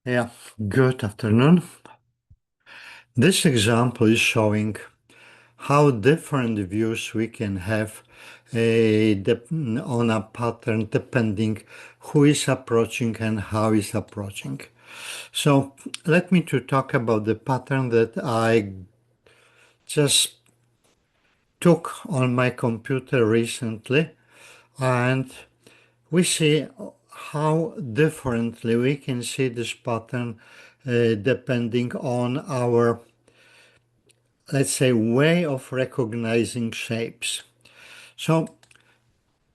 Yeah, good afternoon. This example is showing how different views we can have on a pattern depending who is approaching and how is approaching. So let me to talk about the pattern that I just took on my computer recently, and we see how differently we can see this pattern depending on our, let's say, way of recognizing shapes. So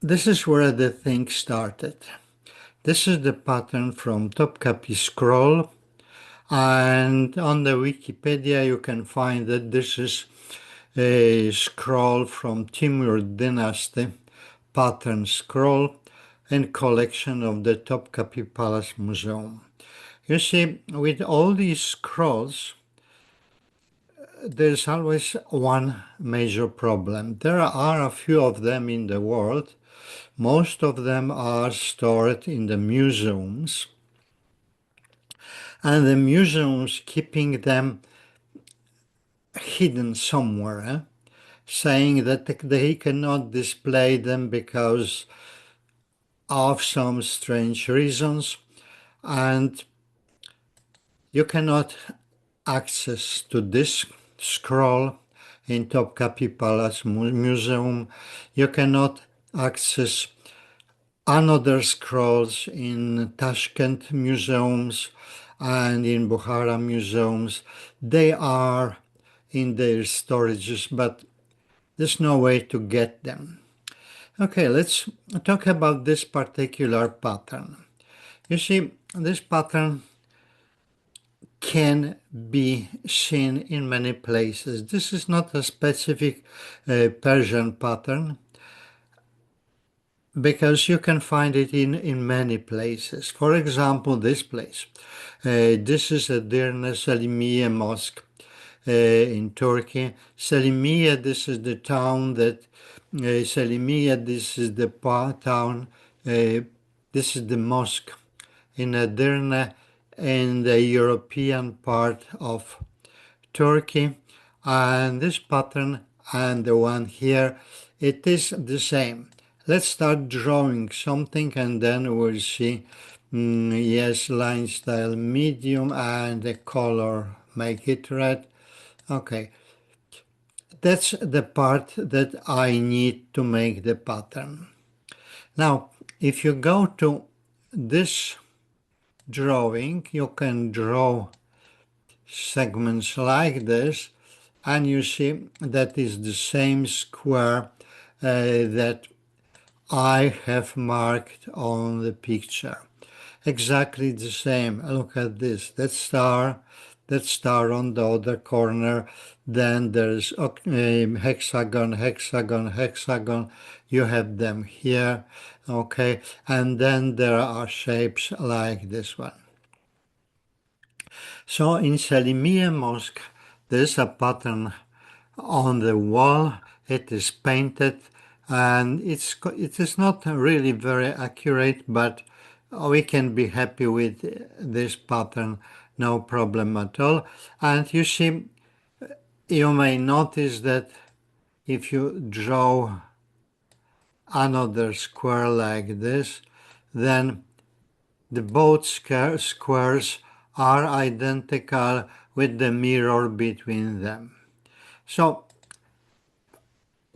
this is where the thing started. This is the pattern from Topkapi scroll, and on the Wikipedia you can find that this is a scroll from Timur dynasty pattern scroll and collection of the Topkapi Palace Museum. You see, with all these scrolls, there's always one major problem. There are a few of them in the world. Most of them are stored in the museums, and the museums keeping them hidden somewhere, saying that they cannot display them because of some strange reasons, and you cannot access to this scroll in Topkapi Palace Museum. You cannot access another scrolls in Tashkent museums and in Bukhara museums. They are in their storages, but there's no way to get them. Okay, let's talk about this particular pattern. You see, this pattern can be seen in many places. This is not a specific Persian pattern because you can find it in many places. For example, this place. This is Edirne Selimiye Mosque in Turkey. Selimiye, this is the town that, Selimiye, this is the town, this is the mosque in Edirne in the European part of Turkey, and this pattern and the one here, it is the same. Let's start drawing something and then we'll see. Yes, line style medium and the color, make it red. Okay, that's the part that I need to make the pattern. Now, if you go to this drawing, you can draw segments like this, and you see that is the same square that I have marked on the picture. Exactly the same. Look at this. That star on the other corner. Then there's hexagon, hexagon, hexagon. You have them here. Okay. And then there are shapes like this one. So in Selimiye Mosque, there's a pattern on the wall. It is painted, and it is not really very accurate, but we can be happy with this pattern, no problem at all. And you see, you may notice that if you draw another square like this, then the both squares are identical with the mirror between them. So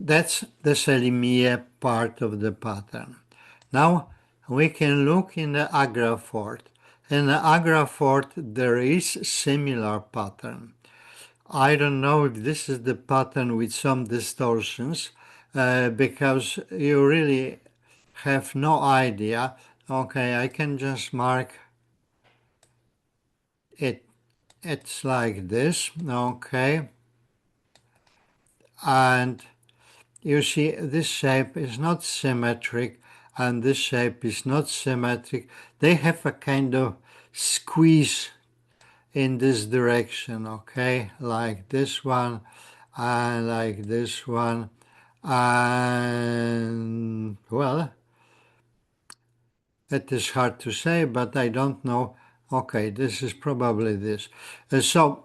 that's the Selimiye part of the pattern. Now we can look in the Agra fort. In the Agra fort there is similar pattern. I don't know if this is the pattern with some distortions because you really have no idea. Okay, I can just mark it. It's like this, okay, and you see this shape is not symmetric and this shape is not symmetric. They have a kind of squeeze in this direction, okay, like this one and like this one, and well, it is hard to say, but I don't know Okay, this is probably this. So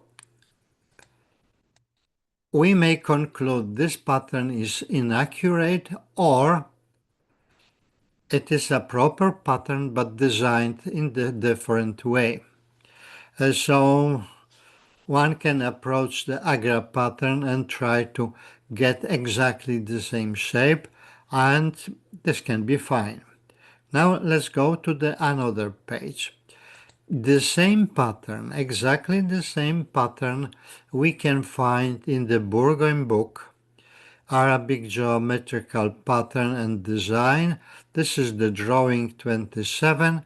we may conclude this pattern is inaccurate, or it is a proper pattern but designed in a different way. So one can approach the Agra pattern and try to get exactly the same shape, and this can be fine. Now let's go to the another page. The same pattern, exactly the same pattern, we can find in the Bourgoin book, Arabic Geometrical Pattern and Design. This is the drawing 27,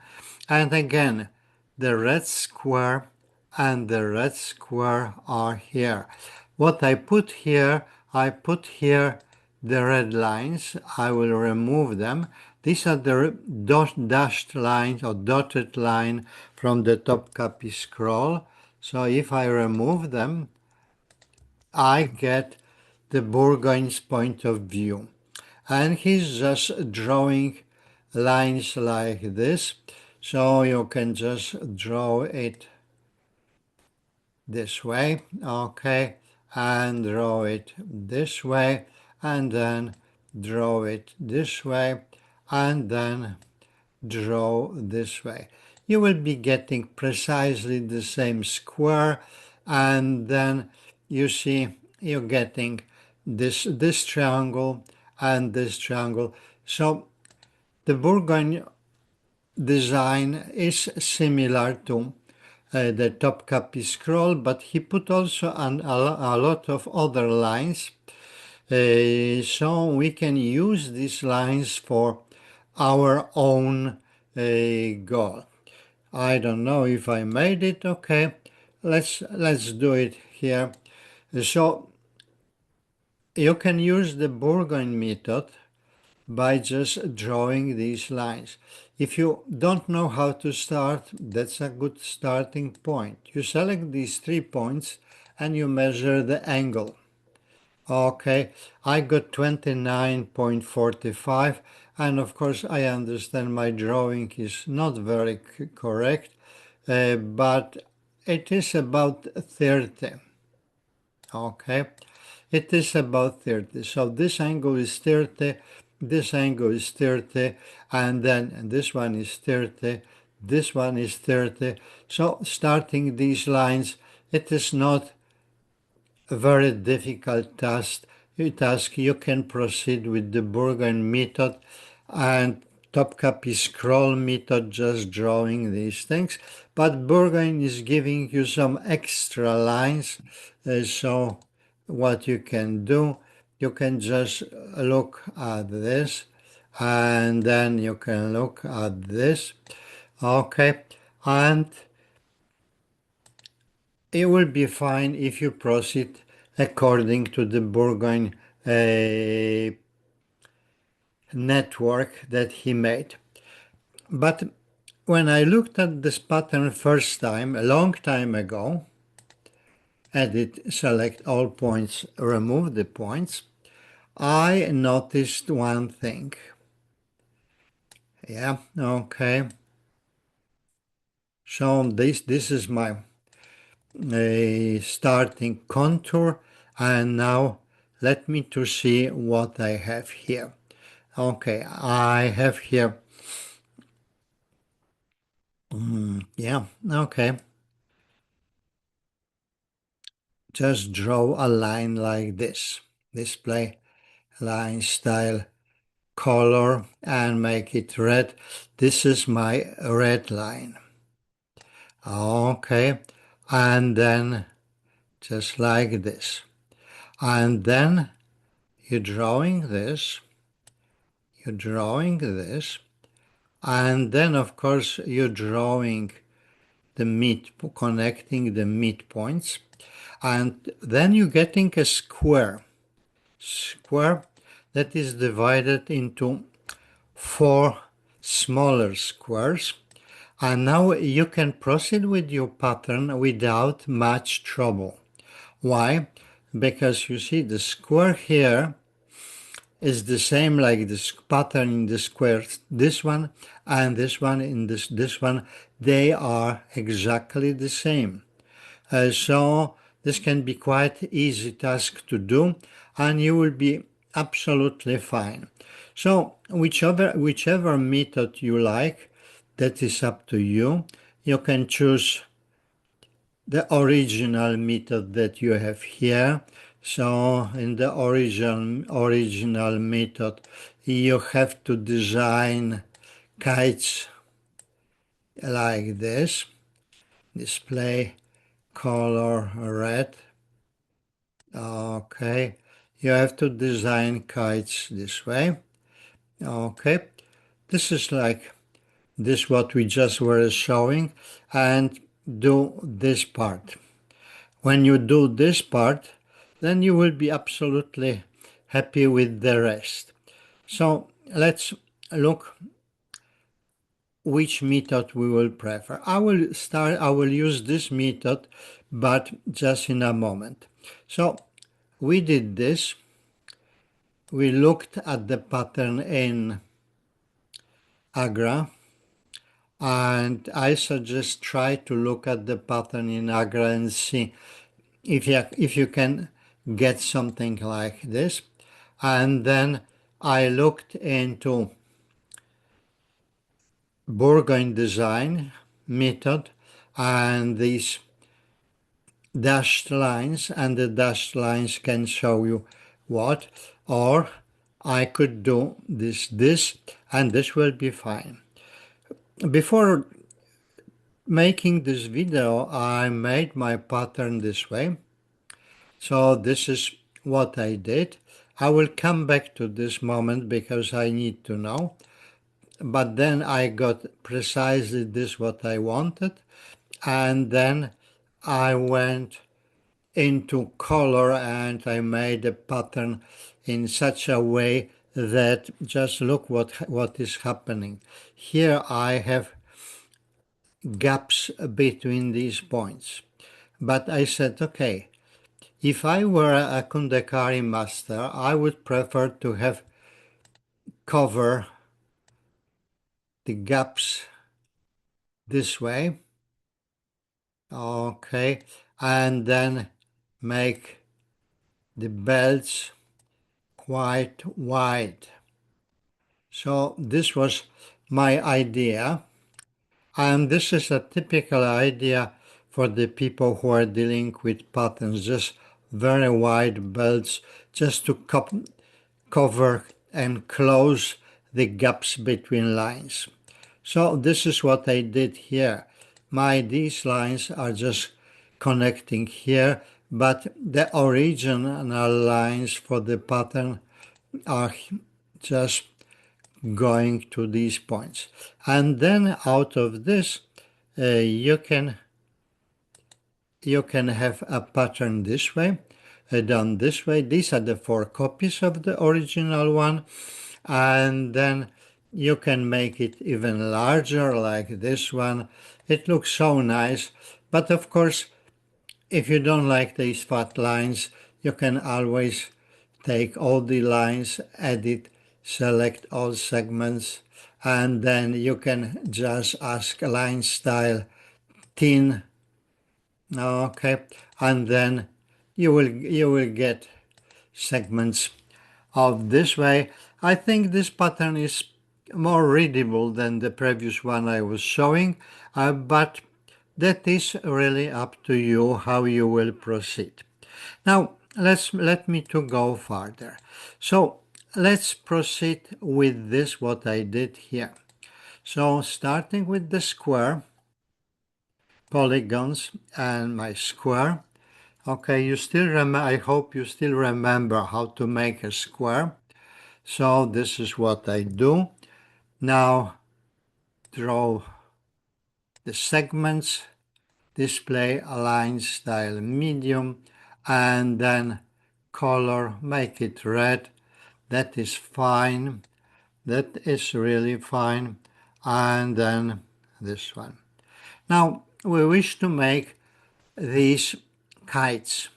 and again the red square and the red square are here. What I put here the red lines. I will remove them. These are the dashed lines or dotted line from the Topkapi scroll. So if I remove them, I get the Bourgoin's point of view. And he's just drawing lines like this. So you can just draw it this way, okay, and draw it this way, and then draw it this way, and then draw this way. You will be getting precisely the same square, and then you see you're getting this triangle and this triangle. So the Bourgogne design is similar to the Topkapi scroll, but he put also a lot of other lines. So we can use these lines for our own goal. I don't know if I made it. Okay, let's do it here. So you can use the Bourgoin method by just drawing these lines. If you don't know how to start, that's a good starting point. You select these 3 points and you measure the angle. Okay, I got 29.45, and of course I understand my drawing is not very correct, but it is about 30. Okay, it is about 30. So this angle is 30, this angle is 30, and then this one is 30, this one is 30. So starting these lines, it is not a very difficult task. You can proceed with the Bourgoin method and Topkapi scroll method, just drawing these things. But Bourgoin is giving you some extra lines. So what you can do, you can just look at this, and then you can look at this. Okay, and it will be fine if you proceed according to the Bourgoin network that he made. But when I looked at this pattern first time, a long time ago, edit, select all points, remove the points, I noticed one thing. Yeah, okay. So this is my starting contour, and now let me to see what I have here. Okay, I have here, yeah, okay. Just draw a line like this. Display line style color and make it red. This is my red line. Okay, and then just like this. And then you're drawing this, and then of course you're drawing connecting the midpoints, and then you're getting a square that is divided into 4 smaller squares, and now you can proceed with your pattern without much trouble. Why? Because you see the square here is the same like this pattern in the square. This one and this one in this one, they are exactly the same. So this can be quite easy task to do, and you will be absolutely fine. So whichever method you like, that is up to you. You can choose the original method that you have here. So in the original method, you have to design kites like this. Display color red. Okay. You have to design kites this way. Okay. This is like this what we just were showing, and do this part. When you do this part, then you will be absolutely happy with the rest. So let's look which method we will prefer. I will use this method, but just in a moment. So we did this. We looked at the pattern in Agra, and I suggest try to look at the pattern in Agra and see if you can get something like this. And then I looked into Bourgoin design method and these dashed lines, and the dashed lines can show you what, or I could do this, and this will be fine. Before making this video, I made my pattern this way. So this is what I did. I will come back to this moment because I need to know. But then I got precisely this what I wanted. And then I went into color and I made a pattern in such a way that just look what is happening. Here I have gaps between these points. But I said, okay, if I were a kundekari master, I would prefer to have cover the gaps this way, okay, and then make the belts quite wide. So this was my idea, and this is a typical idea for the people who are dealing with patterns, just very wide belts, just to cover and close the gaps between lines. So this is what I did here. These lines are just connecting here, but the original lines for the pattern are just going to these points. And then out of this, you can have a pattern this way, done this way. These are the 4 copies of the original one, and then you can make it even larger like this one. It looks so nice, but of course if you don't like these fat lines, you can always take all the lines, edit, select all segments, and then you can just ask line style thin. Okay, and then you will get segments of this way. I think this pattern is more readable than the previous one I was showing, but that is really up to you how you will proceed. Now let me to go further. So let's proceed with this what I did here. So starting with the square polygons and my square. Okay, you still remember, I hope you still remember how to make a square. So this is what I do. Now draw the segments, display align style medium, and then color, make it red. That is fine. That is really fine. And then this one. Now we wish to make these kites,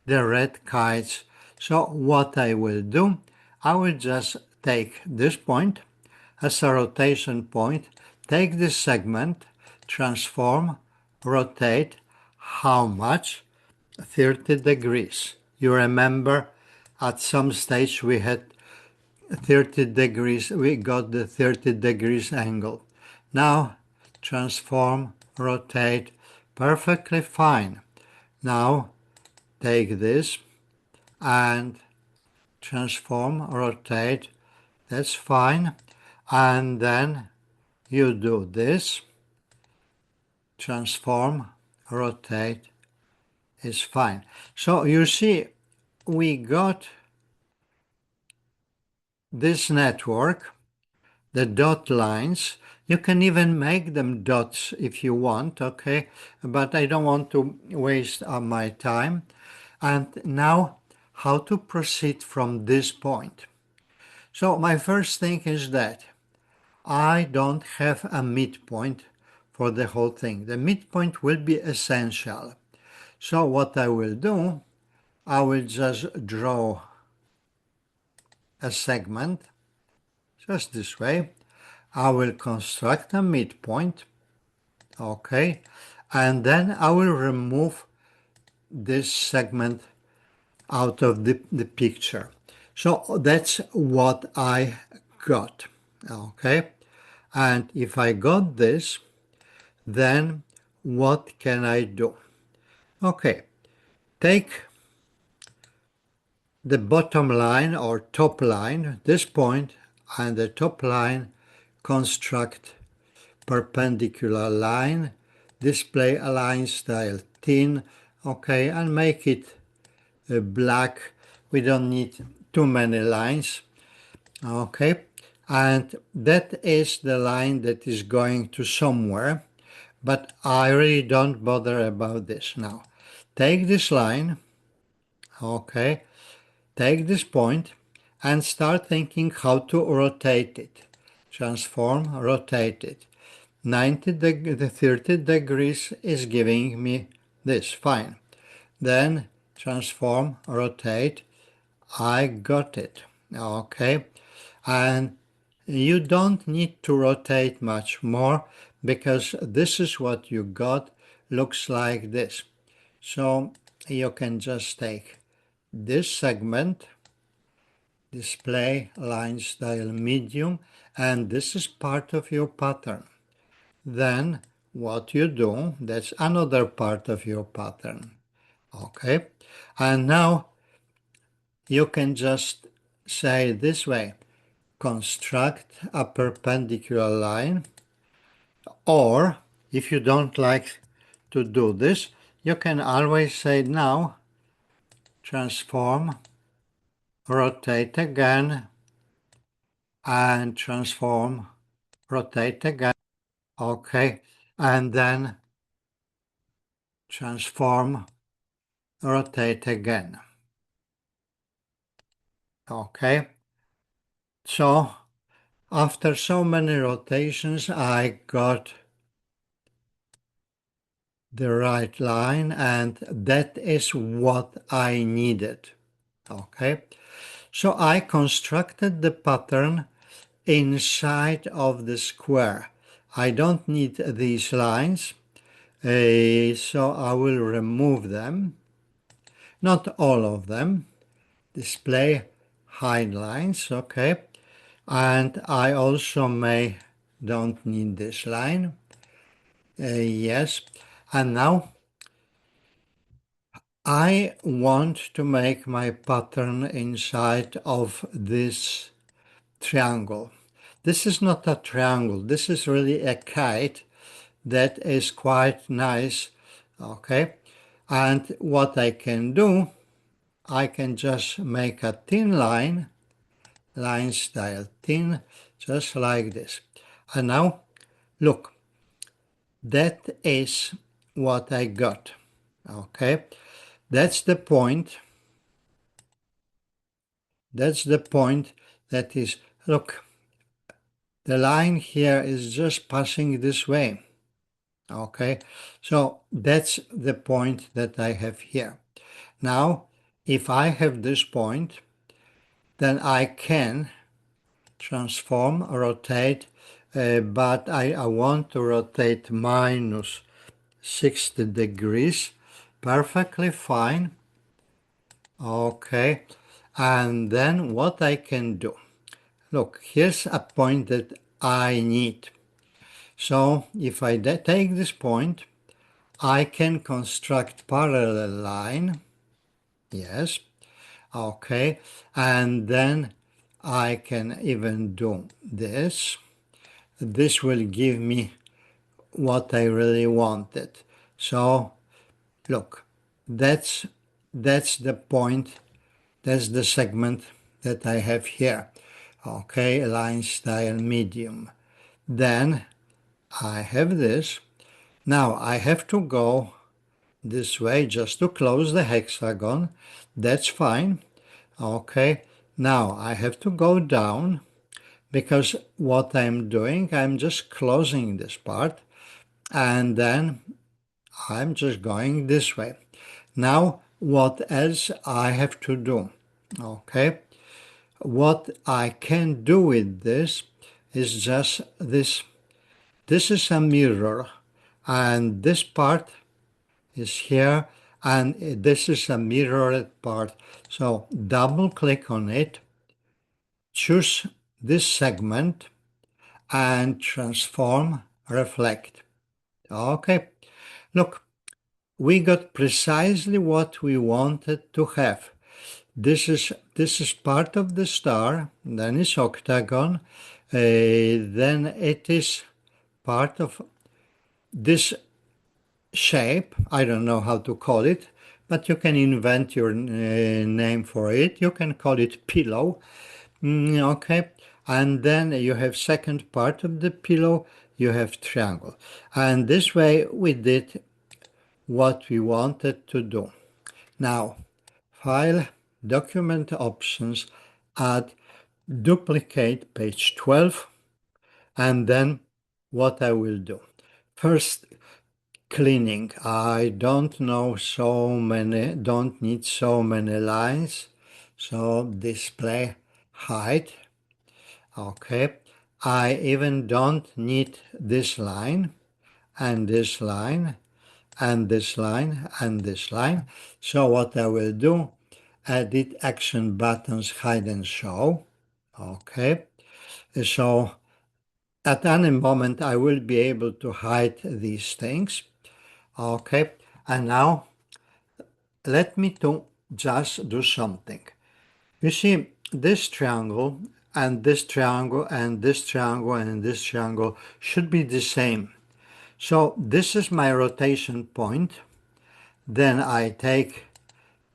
the red kites. So what I will do, I will just take this point as a rotation point, take this segment, transform, rotate, how much? 30 degrees. You remember at some stage we had 30 degrees, we got the 30 degrees angle. Now transform, rotate, perfectly fine. Now take this and transform, rotate, that's fine. And then you do this, transform, rotate, is fine. So you see, we got this network, the dot lines. You can even make them dots if you want, okay? But I don't want to waste my time. And now, how to proceed from this point? So my first thing is that I don't have a midpoint for the whole thing. The midpoint will be essential. So what I will do, I will just draw a segment, just this way. I will construct a midpoint, okay, and then I will remove this segment out of the picture. So that's what I got, okay? And if I got this, then what can I do? Okay, take the bottom line or top line, this point, and the top line, construct perpendicular line, display align style thin, okay, and make it black. We don't need too many lines, okay, and that is the line that is going to somewhere, but I really don't bother about this now. Take this line, okay, take this point and start thinking how to rotate it. Transform, rotate it. 30 degrees is giving me this, fine. Then transform, rotate, I got it, okay. And you don't need to rotate much more because this is what you got, looks like this. So you can just take this segment, display line style medium, and this is part of your pattern. Then what you do, that's another part of your pattern, okay? And now you can just say this way, construct a perpendicular line, or if you don't like to do this, you can always say now, transform, rotate again, and transform, rotate again, okay, and then transform, rotate again, okay. So after so many rotations, I got the right line, and that is what I needed, okay. So I constructed the pattern inside of the square. I don't need these lines, so I will remove them, not all of them. Display hide lines, okay. And I also don't need this line, yes. And now I want to make my pattern inside of this triangle. This is not a triangle, this is really a kite that is quite nice, okay. And what I can do, I can just make a thin line, line style thin, just like this. And now look, that is what I got, okay. That's the point, that is, look, the line here is just passing this way, okay. So that's the point that I have here. Now if I have this point, then I can transform, rotate, but I want to rotate minus 60 degrees. Perfectly fine. Okay. And then what I can do, look, here's a point that I need. So if I take this point, I can construct parallel line. Yes. Okay. And then I can even do this. This will give me what I really wanted. So look, that's the point, that's the segment that I have here. Okay, line style medium. Then I have this. Now I have to go this way just to close the hexagon. That's fine. Okay, now I have to go down because what I'm doing, I'm just closing this part and then I'm just going this way. Now, what else I have to do? Okay, what I can do with this is just this. This is a mirror, and this part is here, and this is a mirrored part. So double click on it, choose this segment, and transform reflect. Okay, look, we got precisely what we wanted to have. This is part of the star, then it's octagon, then it is part of this shape. I don't know how to call it, but you can invent your name for it. You can call it pillow. Okay, and then you have second part of the pillow, you have triangle. And this way we did what we wanted to do. Now, File, Document Options, add duplicate page 12, and then what I will do. First, cleaning. I don't need so many lines. So display height. Okay. I even don't need this line and this line and this line and this line. So what I will do, edit action buttons, hide and show. Okay. So at any moment I will be able to hide these things. Okay. And now let me to just do something. You see, this triangle and this triangle and this triangle and this triangle should be the same. So this is my rotation point. Then I take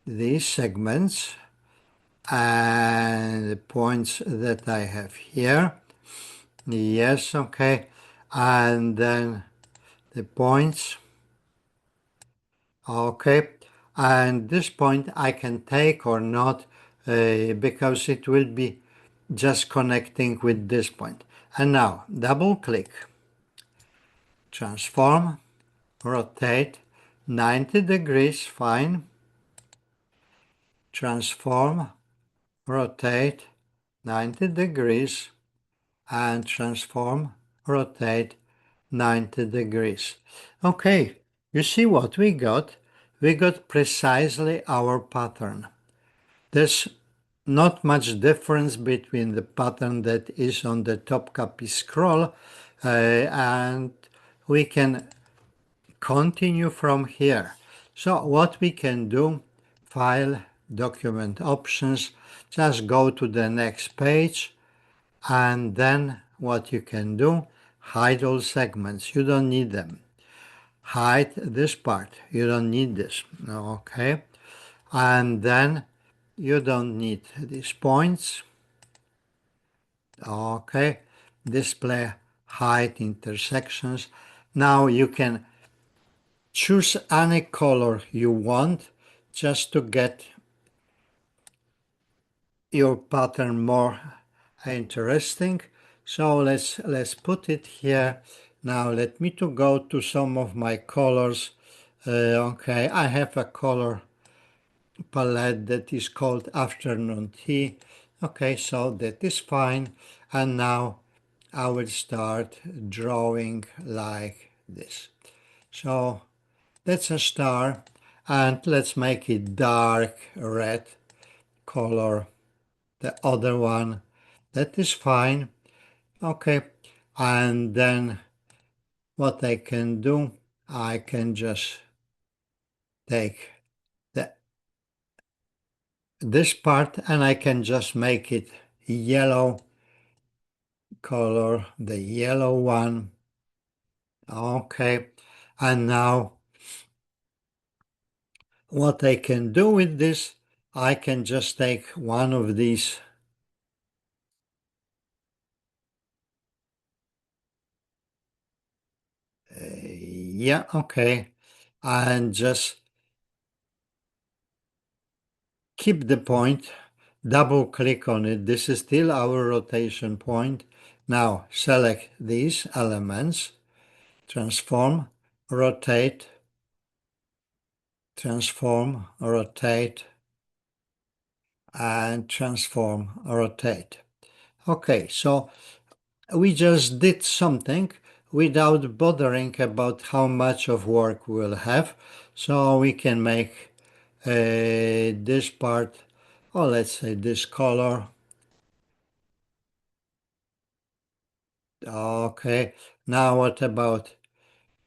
these segments and the points that I have here. Yes, okay. And then the points. Okay. And this point I can take or not because it will be just connecting with this point. And now double click, transform, rotate 90 degrees, fine. Transform, rotate 90 degrees and transform, rotate 90 degrees. Okay, you see what we got? We got precisely our pattern. There's not much difference between the pattern that is on the Topkapi scroll and we can continue from here. So what we can do, File, Document Options, just go to the next page and then what you can do, hide all segments. You don't need them. Hide this part. You don't need this. Okay. And then you don't need these points. Okay. Display hide intersections. Now you can choose any color you want just to get your pattern more interesting. So let's put it here. Now let me to go to some of my colors. Okay, I have a color palette that is called Afternoon Tea. Okay, so that is fine. And now I will start drawing like this. So that's a star, and let's make it dark red color. The other one, that is fine. Okay, and then what I can do, I can just take the, this part and I can just make it yellow color, the yellow one. Okay, and now what I can do with this, I can just take one of these yeah, okay, and just keep the point, double click on it. This is still our rotation point. Now select these elements, transform, rotate, transform, rotate, and transform, rotate. Okay, so we just did something without bothering about how much of work we'll have. So we can make this part, or let's say this color. Okay, now what about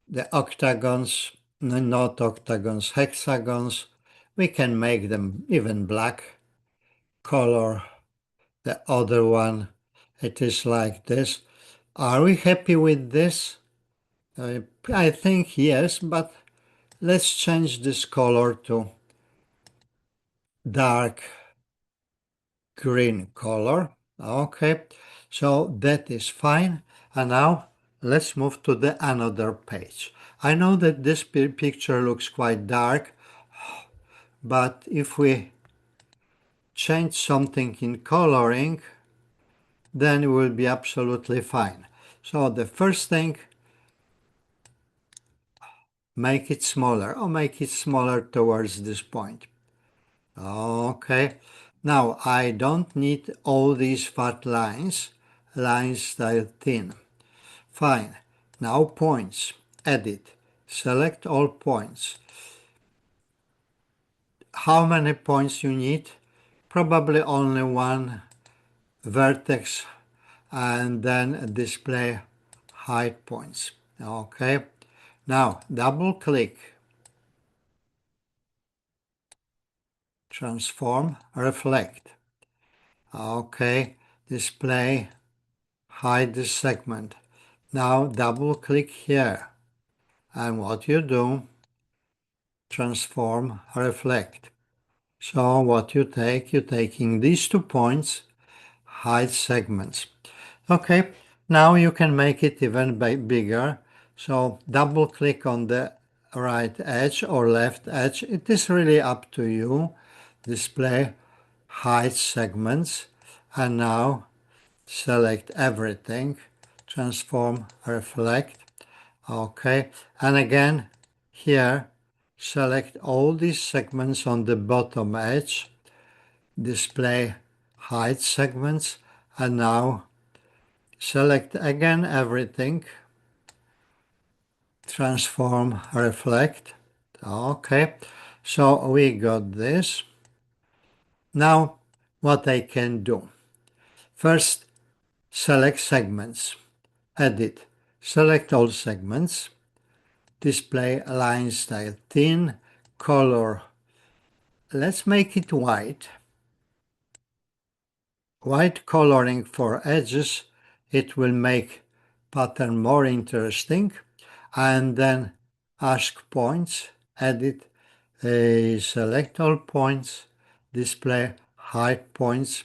the octagons? No, not octagons, hexagons. We can make them even black color. The other one, it is like this. Are we happy with this? I think yes, but let's change this color to dark green color. Okay, so that is fine. And now let's move to the another page. I know that this picture looks quite dark, but if we change something in coloring, then it will be absolutely fine. So the first thing, make it smaller, or make it smaller towards this point. Okay, now I don't need all these fat lines, lines style thin. Fine, now points, edit, select all points. How many points you need? Probably only one vertex and then display height points. Okay, now double click, transform, reflect. Okay, display, hide this segment. Now double click here, and what you do, transform, reflect. So what you take, you're taking these 2 points, hide segments. Okay, now you can make it even bigger. So double click on the right edge or left edge. It is really up to you. Display, hide segments, and now select everything, transform, reflect. Okay, and again here select all these segments on the bottom edge, display hide segments, and now select again everything, transform, reflect. Okay, so we got this. Now what I can do, first select segments, edit, select all segments, display line style thin, color, let's make it white. White coloring for edges, it will make pattern more interesting. And then ask points, edit, select all points, display hide points,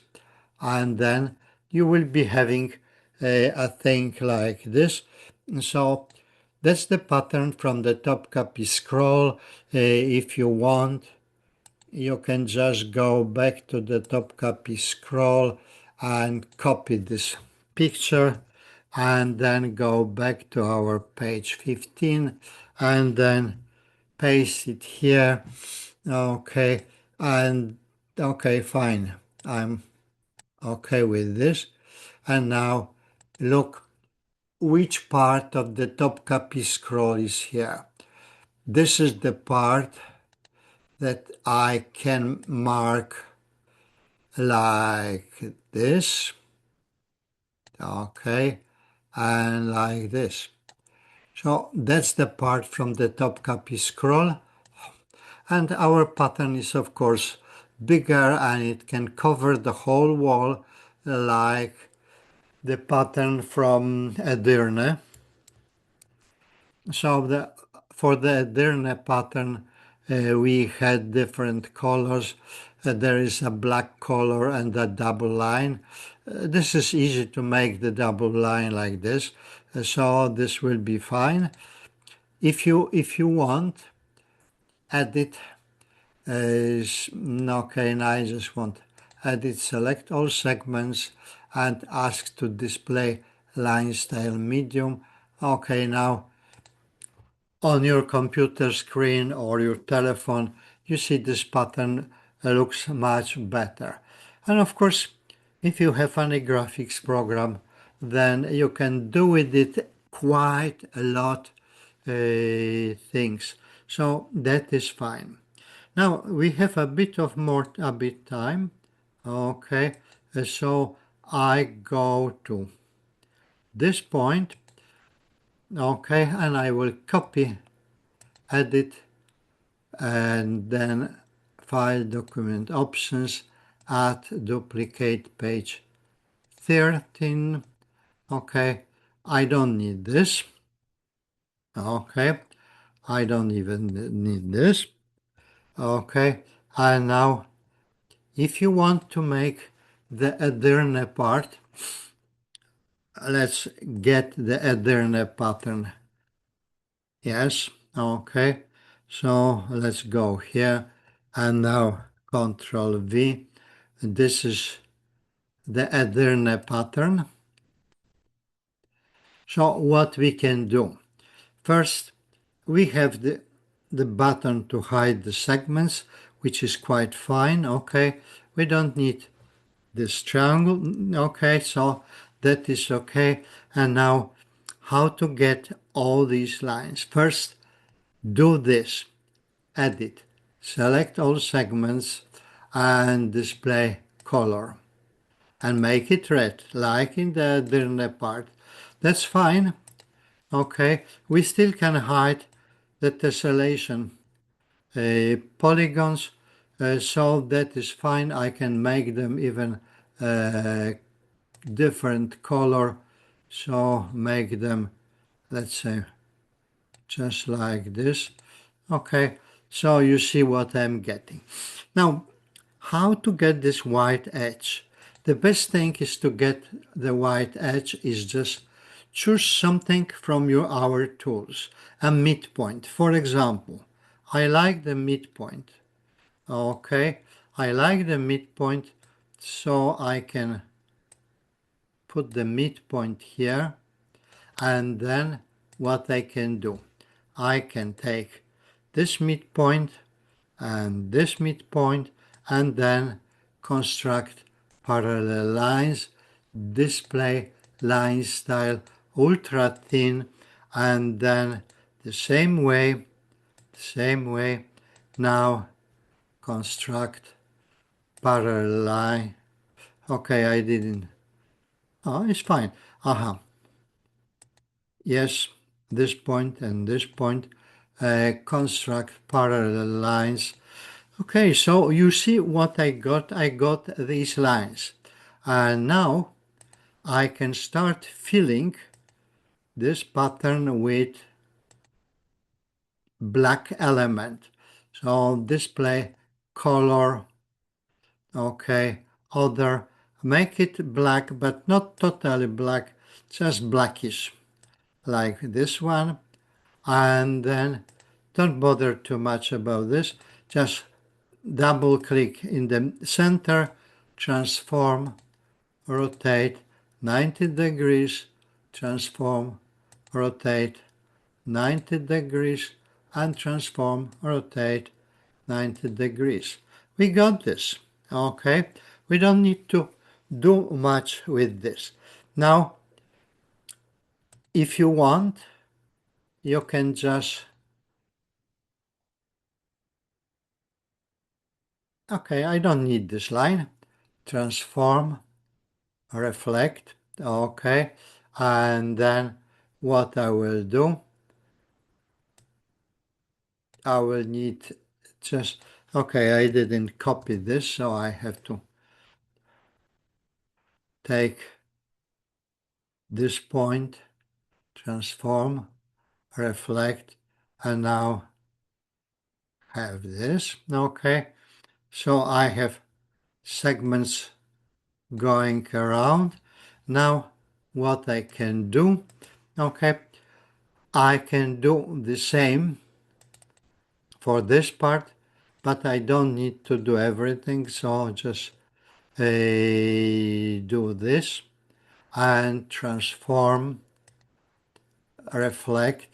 and then you will be having a thing like this. So that's the pattern from the Topkapi scroll. If you want, you can just go back to the Topkapi scroll and copy this picture and then go back to our page 15 and then paste it here. Okay, and okay, fine. I'm okay, with this. And now look which part of the Topkapi scroll is here. This is the part that I can mark like this, okay, and like this. So that's the part from the Topkapi scroll. And our pattern is of course bigger and it can cover the whole wall like the pattern from Edirne. So for the Edirne pattern we had different colors. There is a black color and a double line. This is easy to make the double line like this. So this will be fine. If you want, edit okay, now I just want edit, select all segments and ask to display line style medium. Okay, now on your computer screen or your telephone, you see this pattern looks much better. And of course, if you have any graphics program, then you can do with it quite a lot things. So that is fine. Now we have a bit time. Okay, so I go to this point. Okay, and I will copy, edit, and then file, document options, add duplicate page 13. Okay, I don't need this. Okay, I don't even need this. Okay, and now if you want to make the Edirne part, let's get the Edirne pattern. Yes, okay. So let's go here and now Control V. This is the Edirne pattern. So what we can do? First, we have the button to hide the segments, which is quite fine. Okay, we don't need this triangle. Okay, so that is okay. And now how to get all these lines? First, do this. Edit, select all segments and display color and make it red like in the Edirne part. That's fine. Okay, we still can hide the tessellation polygons, so that is fine. I can make them even different color, so make them, let's say, just like this. Okay, so you see what I'm getting. Now, how to get this white edge? The best thing is to get the white edge is just choose something from your our tools, a midpoint. For example, I like the midpoint. Okay, I like the midpoint, so I can put the midpoint here, and then what I can do, I can take this midpoint and this midpoint and then construct parallel lines, display line style ultra thin, and then the same way now construct parallel line. Okay, I didn't. Oh, it's fine. Aha. Yes, this point and this point construct parallel lines. Okay, so you see what I got? I got these lines. And now I can start filling this pattern with black element. So display color, okay, other, make it black, but not totally black, just blackish, like this one. And then don't bother too much about this, just double click in the center, transform, rotate 90 degrees, transform, rotate 90 degrees, and transform, rotate 90 degrees. We got this, okay? We don't need to do much with this. Now, if you want, you can just, okay, I don't need this line. Transform, reflect, okay, and then what I will do, I will need just, okay, I didn't copy this, so I have to take this point, transform, reflect, and now have this, okay. So I have segments going around. Now what I can do, okay, I can do the same for this part, but I don't need to do everything, so just do this and transform, reflect.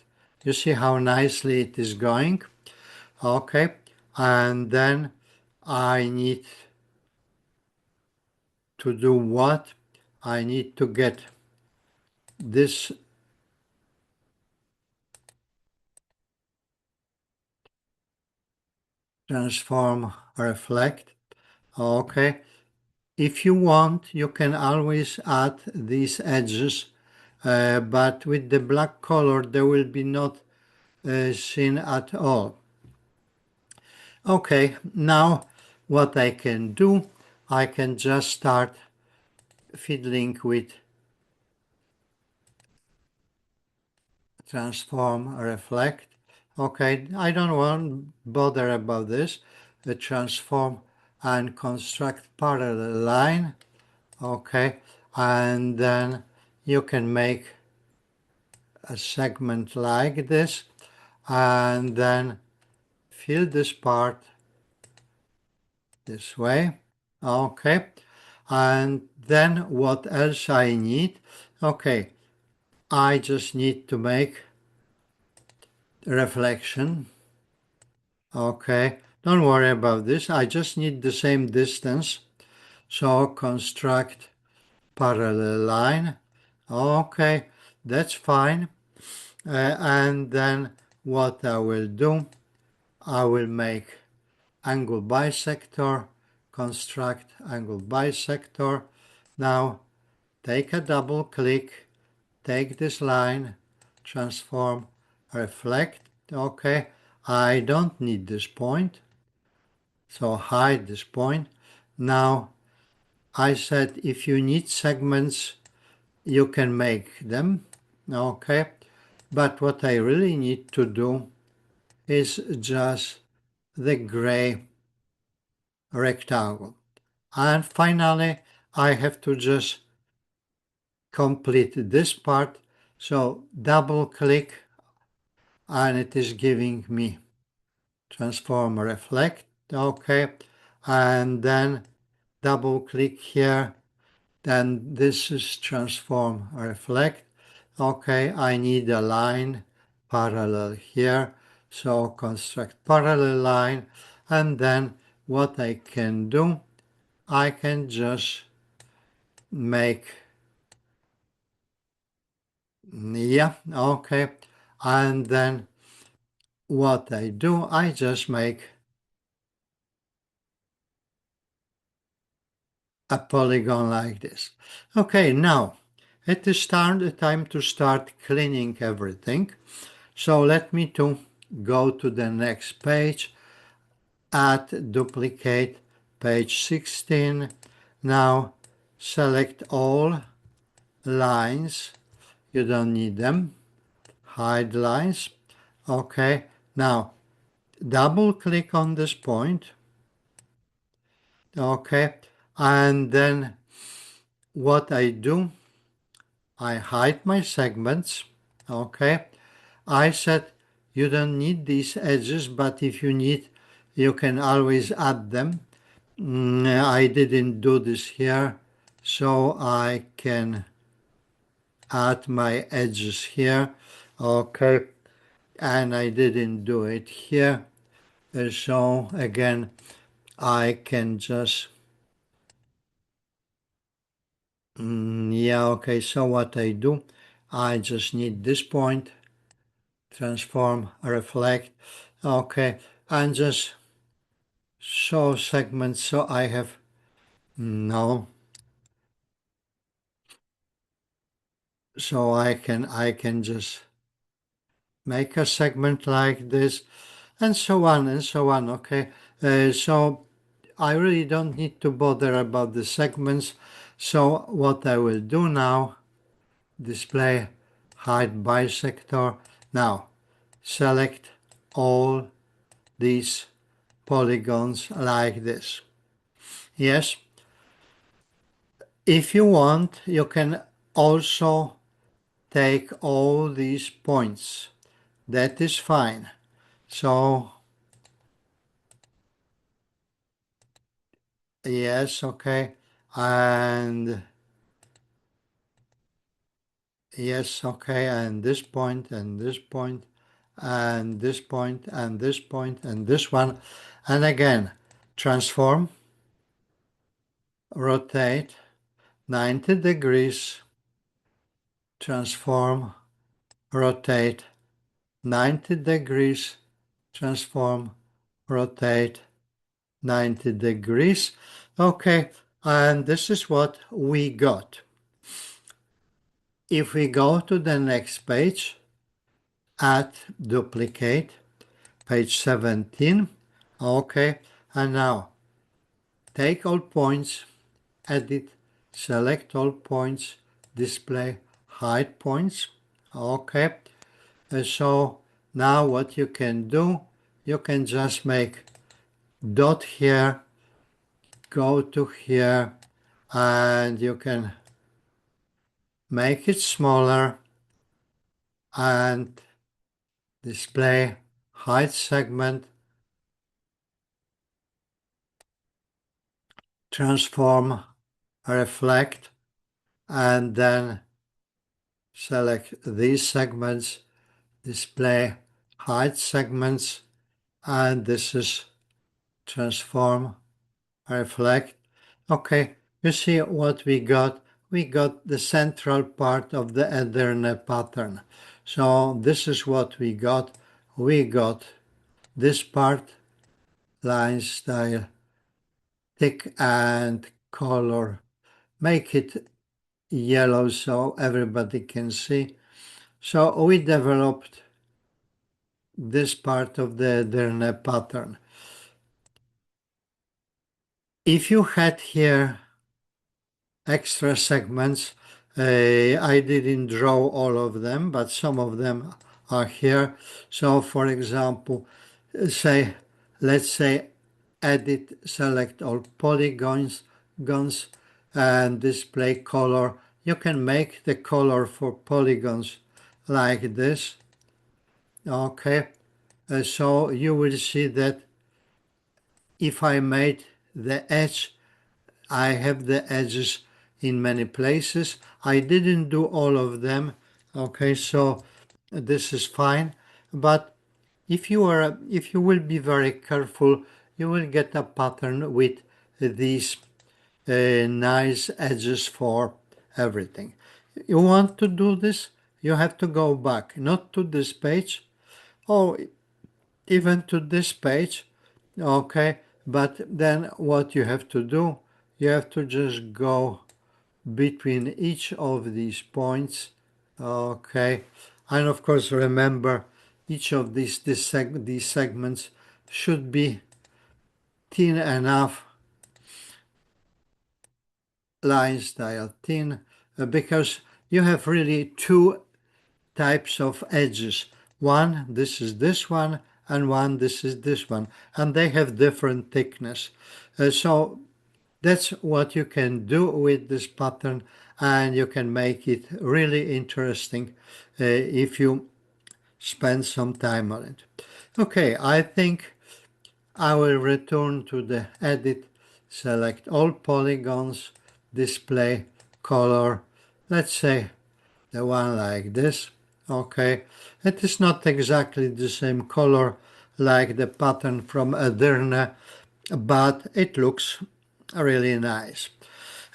You see how nicely it is going? Okay, and then I need to do what? I need to get this transform, reflect. Okay, if you want, you can always add these edges, but with the black color, they will be not seen at all. Okay, now what I can do, I can just start fiddling with transform, reflect. Okay, I don't want to bother about this. The transform and construct parallel line. Okay, and then you can make a segment like this and then fill this part this way. Okay, and then what else I need? Okay, I just need to make reflection. Okay, don't worry about this. I just need the same distance. So construct parallel line. Okay, that's fine. And then what I will do, I will make angle bisector, construct angle bisector. Now take a double click, take this line, transform, reflect. Okay, I don't need this point, so hide this point. Now I said if you need segments, you can make them. Okay, but what I really need to do is just the gray rectangle. And finally, I have to just complete this part. So double click and it is giving me transform reflect. Okay, and then double click here. Then this is transform reflect. Okay, I need a line parallel here. So construct parallel line. And then what I can do, I can just make, yeah, okay. And then what I do, I just make a polygon like this. Okay, now it is time to start cleaning everything. So let me to go to the next page, add duplicate, page 16. Now select all lines, you don't need them, hide lines. Okay, now double click on this point. Okay, and then what I do, I hide my segments. Okay, I said you don't need these edges, but if you need, you can always add them. I didn't do this here, so I can add my edges here. Okay, and I didn't do it here. So again, I can just Yeah, okay, so what I do, I just need this point, transform, reflect, okay, and just show segments so I have no, so I can just make a segment like this and so on and so on, okay. So I really don't need to bother about the segments. So what I will do now, display hide bisector. Now select all these polygons like this. Yes, if you want, you can also take all these points. That is fine. So yes, okay, and yes, okay, and this point and this point and this point and this point and this one, and again transform, rotate 90 degrees, transform, rotate 90 degrees, transform, rotate 90 degrees. Okay, and this is what we got. If we go to the next page, add duplicate, page 17, okay, and now take all points, edit, select all points, display, hide points, okay. So now what you can do, you can just make dot here, go to here, and you can make it smaller and display, hide segment, transform, reflect, and then select these segments, display, hide segments, and this is transform, reflect. Okay, you see what we got? We got the central part of the Edirne pattern. So this is what we got. We got this part, line style, thick and color. Make it yellow so everybody can see. So we developed this part of the Edirne pattern. If you had here extra segments, I didn't draw all of them, but some of them are here. So for example, let's say edit, select all polygons, and display color. You can make the color for polygons like this. Okay, so you will see that if I made the edge, I have the edges in many places. I didn't do all of them. Okay, so this is fine. But if you will be very careful, you will get a pattern with these nice edges for everything. You want to do this, you have to go back, not to this page, or even to this page, okay, but then what you have to do, you have to just go between each of these points, okay, and of course remember each of these segments should be thin enough, line style thin, because you have really two types of edges. One, this is this one, and one, this is this one, and they have different thickness. So that's what you can do with this pattern, and you can make it really interesting if you spend some time on it. Okay, I think I will return to the edit, select all polygons, display, color, let's say the one like this. Okay, it is not exactly the same color like the pattern from Edirne, but it looks really nice.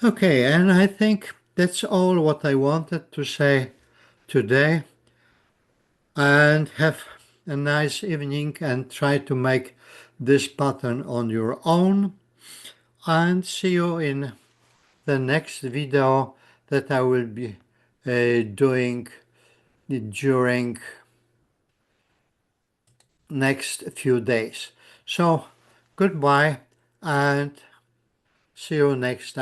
Okay, and I think that's all what I wanted to say today, and have a nice evening and try to make this pattern on your own, and see you in the next video that I will be doing during next few days. So goodbye and see you next time.